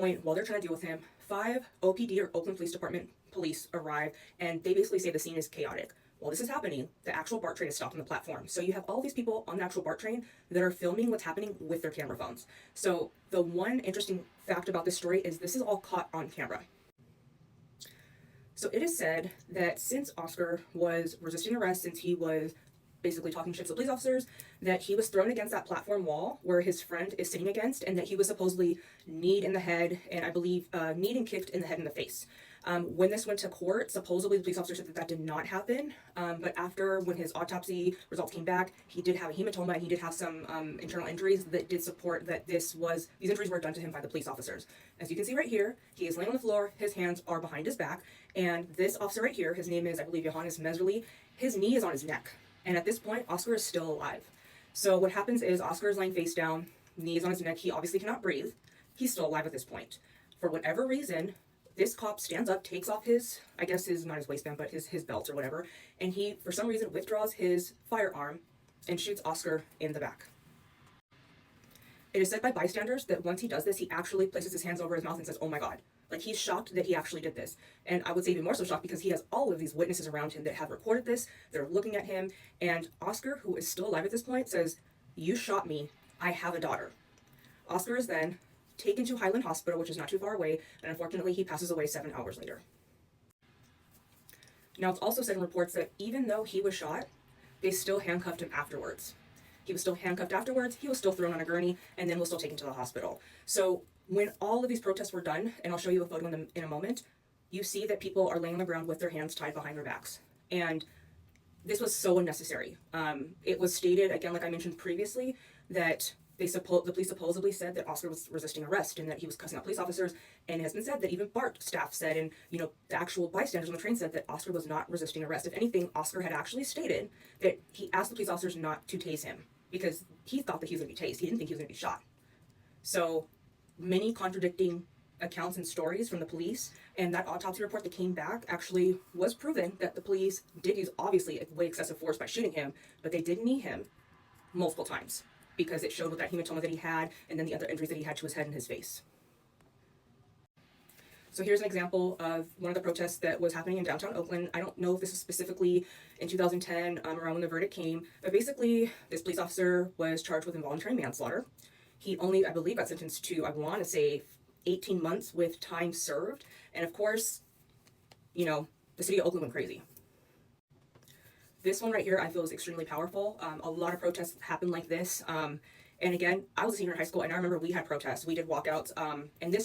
point, while they're trying to deal with him, 5 OPD or Oakland Police Department police arrive, and they basically say the scene is chaotic. While this is happening, the actual BART train is stopped on the platform. So you have all these people on the actual BART train that are filming what's happening with their camera phones. So the one interesting fact about this story is this is all caught on camera. So it is said that since Oscar was resisting arrest, since he was basically talking shit to police officers, that he was thrown against that platform wall where his friend is sitting against, and that he was supposedly kneed in the head, and I believe kneed and kicked in the head and the face. When this went to court, supposedly the police officer said that that did not happen, but after, when his autopsy results came back, he did have a hematoma and he did have some internal injuries that did support that these injuries were done to him by the police officers. As you can see right here, he is laying on the floor, his hands are behind his back, and this officer right here, his name is, I believe, Johannes Meserly, his knee is on his neck. And at this point, Oscar is still alive. So what happens is Oscar is laying face down, knees on his neck, he obviously cannot breathe. He's still alive at this point. For whatever reason, this cop stands up, takes off his, I guess not his waistband, but his belt or whatever, and he, for some reason, withdraws his firearm and shoots Oscar in the back. It is said by bystanders that once he does this, he actually places his hands over his mouth and says, "Oh my God." Like, he's shocked that he actually did this. And I would say even more so shocked because he has all of these witnesses around him that have recorded this, they're looking at him, and Oscar, who is still alive at this point, says, "You shot me, I have a daughter." Oscar is then taken to Highland Hospital, which is not too far away, and unfortunately he passes away 7 hours later. Now, it's also said in reports that even though he was shot, they still handcuffed him afterwards. He was still handcuffed afterwards, he was still thrown on a gurney, and then was still taken to the hospital. So when all of these protests were done, and I'll show you a photo in a moment, you see that people are laying on the ground with their hands tied behind their backs. And this was so unnecessary. It was stated, again, like I mentioned previously, that the police supposedly said that Oscar was resisting arrest and that he was cussing out police officers, and it has been said that even BART staff said, and the actual bystanders on the train said that Oscar was not resisting arrest. If anything, Oscar had actually stated that he asked the police officers not to tase him because he thought that he was going to be tased. He didn't think he was going to be shot. So many contradicting accounts and stories from the police, and that autopsy report that came back actually was proven that the police did use obviously way excessive force by shooting him, but they did knee him multiple times because it showed with that hematoma that he had and then the other injuries that he had to his head and his face. So here's an example of one of the protests that was happening in downtown Oakland. I don't know if this was specifically in 2010, around when the verdict came, but basically this police officer was charged with involuntary manslaughter. He only, I believe, got sentenced to, I want to say, 18 months with time served. And of course, the city of Oakland went crazy. This one right here I feel is extremely powerful. A lot of protests happen like this. And again, I was a senior in high school, and I remember we had protests. We did walkouts. And this